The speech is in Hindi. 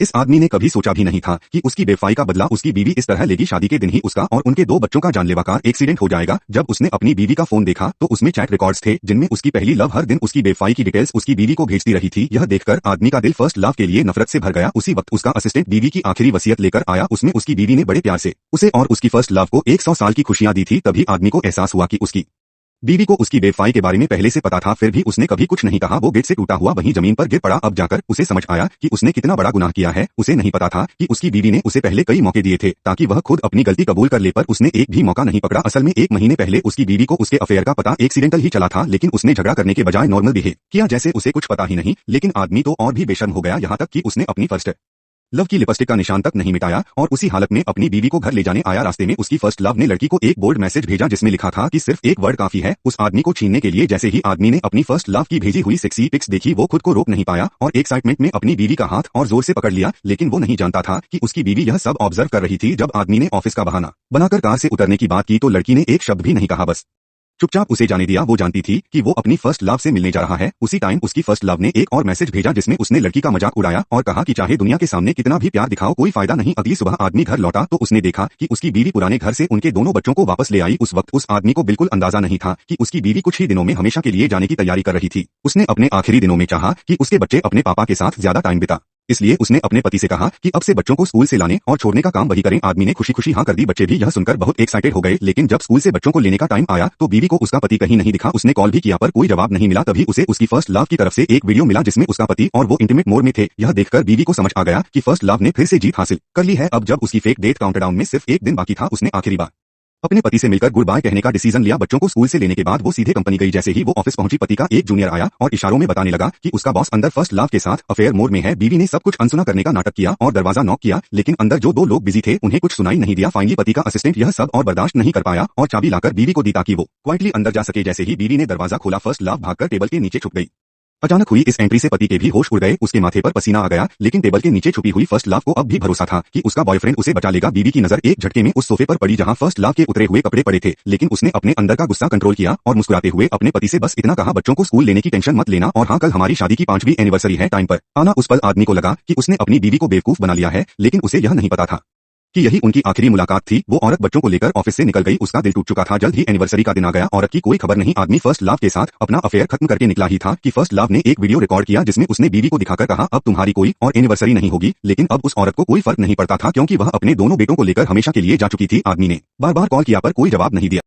इस आदमी ने कभी सोचा भी नहीं था कि उसकी बेवफाई का बदला उसकी बीवी इस तरह लेगी। शादी के दिन ही उसका और उनके 2 बच्चों का जानलेवा कार एक्सीडेंट हो जाएगा। जब उसने अपनी बीवी का फोन देखा तो उसमें चैट रिकॉर्ड्स थे जिनमें उसकी पहली लव हर दिन उसकी बेवफाई की डिटेल्स उसकी बीवी को भेजती रही थी। यह देखकर आदमी का दिल फर्स्ट लव के लिए नफरत से भर गया। उसी वक्त उसका असिस्टेंट बीवी की आखिरी वसीयत लेकर आया। उसमें उसकी बीवी ने बड़े प्यार से उसे और उसकी फर्स्ट लव को 100 साल की खुशियां दी थी। तभी आदमी को एहसास हुआ कि उसकी बीवी को उसकी बेवफाई के बारे में पहले से पता था, फिर भी उसने कभी कुछ नहीं कहा। वो बेड से टूटा हुआ वहीं जमीन पर गिर पड़ा। अब जाकर उसे समझ आया कि उसने कितना बड़ा गुनाह किया है। उसे नहीं पता था कि उसकी बीवी ने उसे पहले कई मौके दिए थे ताकि वह खुद अपनी गलती कबूल कर ले, पर उसने एक भी मौका नहीं पकड़ा। असल में 1 महीने पहले उसकी बीवी को उसके अफेयर का पता एक्सीडेंटल ही चला था, लेकिन उसने झगड़ा करने के बजाय नॉर्मल बिहेव किया जैसे उसे कुछ पता ही नहीं। लेकिन आदमी तो और भी बेशर्म हो गया, यहाँ तक कि उसने अपनी फर्स्ट लव की लिपस्टिक का निशान तक नहीं मिटाया और उसी हालत में अपनी बीवी को घर ले जाने आया। रास्ते में उसकी फर्स्ट लव ने लड़की को एक बोल्ड मैसेज भेजा जिसमें लिखा था कि सिर्फ एक वर्ड काफी है उस आदमी को छीनने के लिए। जैसे ही आदमी ने अपनी फर्स्ट लव की भेजी हुई सेक्सी पिक्स देखी, वो खुद को रोक नहीं पाया और एक्साइटमेंट में अपनी बीवी का हाथ और जोर से पकड़ लिया। लेकिन वो नहीं जानता था कि उसकी बीवी यह सब ऑब्जर्व कर रही थी। जब आदमी ने ऑफिस का बहाना बनाकर कार से उतरने की बात की तो लड़की ने एक शब्द भी नहीं कहा, बस चुपचाप उसे जाने दिया। वो जानती थी कि वो अपनी फर्स्ट लव से मिलने जा रहा है। उसी टाइम उसकी फर्स्ट लव ने एक और मैसेज भेजा जिसमें उसने लड़की का मजाक उड़ाया और कहा कि चाहे दुनिया के सामने कितना भी प्यार दिखाओ कोई फायदा नहीं। अगली सुबह आदमी घर लौटा तो उसने देखा कि उसकी बीवी पुराने घर से उनके दोनों बच्चों को वापस ले आई। उस वक्त उस आदमी को बिल्कुल अंदाजा नहीं था कि उसकी बीवी कुछ ही दिनों में हमेशा के लिए जाने की तैयारी कर रही थी। उसने अपने आखिरी दिनों में चाहा कि उसके बच्चे अपने पापा के साथ ज्यादा टाइम बिता, इसलिए उसने अपने पति से कहा कि अब से बच्चों को स्कूल से लाने और छोड़ने का काम वही करें। आदमी ने खुशी खुशी हाँ कर दी। बच्चे भी यह सुनकर बहुत एक्साइटेड हो गए। लेकिन जब स्कूल से बच्चों को लेने का टाइम आया तो बीवी को उसका पति कहीं नहीं दिखा। उसने कॉल भी किया पर कोई जवाब नहीं मिला। तभी उसे उसकी फर्स्ट लव की तरफ से एक वीडियो मिला जिसमें उसका पति और वो इंटीमेट मोड में थे। यह देखकर बीवी को समझ आ गया कि फर्स्ट लव ने फिर से जीत हासिल कर ली है। अब जब उसकी फेक डेट काउंटडाउन में सिर्फ 1 दिन बाकी था, उसने आखिरी बार अपने पति से मिलकर गुड बाय कहने का डिसीजन लिया। बच्चों को स्कूल से लेने के बाद वो सीधे कंपनी गई। जैसे ही वो ऑफिस पहुंची पति का एक जूनियर आया और इशारों में बताने लगा कि उसका बॉस अंदर फर्स्ट लव के साथ अफेयर मोड में है। बीवी ने सब कुछ अनसुना करने का नाटक किया और दरवाजा नॉक किया, लेकिन अंदर जो 2 लोग बिजी थे उन्हें कुछ सुनाई नहीं दिया। फाइनली पति का असिस्टेंट यह सब और बर्दाश्त नहीं कर पाया और चाबी लाकर बीवी को दी ताकि वो क्वाइटली अंदर जा सके। जैसे ही बीवी ने दरवाजा खोला फर्स्ट लव भागकर टेबल के नीचे छुप गई। अचानक हुई इस एंट्री से पति के भी होश उड़ गए। उसके माथे पर पसीना आ गया, लेकिन टेबल के नीचे छुपी हुई फर्स्ट लव को अब भी भरोसा था कि उसका बॉयफ्रेंड उसे बचा लेगा। बीवी की नजर एक झटके में उस सोफे पर पड़ी जहां फर्स्ट लव के उतरे हुए कपड़े पड़े थे, लेकिन उसने अपने अंदर का गुस्सा कंट्रोल किया और मुस्कुराते हुए अपने पति से बस इतना कहा, बच्चों को स्कूल लेने की टेंशन मत लेना और हाँ, कल हमारी शादी की 5वीं एनिवर्सरी है, टाइम पर आना। उस पल आदमी को लगा कि उसने अपनी बीवी को बेवकूफ बना लिया है, लेकिन उसे यह नहीं पता था कि यही उनकी आखिरी मुलाकात थी। वो औरत बच्चों को लेकर ऑफिस से निकल गई। उसका दिल टूट चुका था। जल्द ही एनिवर्सरी का दिन आ गया। औरत की कोई खबर नहीं। आदमी फर्स्ट लव के साथ अपना अफेयर खत्म करके निकला ही था कि फर्स्ट लव ने एक वीडियो रिकॉर्ड किया जिसमें उसने बीवी को दिखाकर कहा, अब तुम्हारी कोई और एनिवर्सरी नहीं होगी। लेकिन अब उस औरत को कोई फर्क नहीं पड़ता था क्योंकि वह अपने दोनों बेटों को लेकर हमेशा के लिए जा चुकी थी। आदमी ने बार बार कॉल किया पर कोई जवाब नहीं दिया।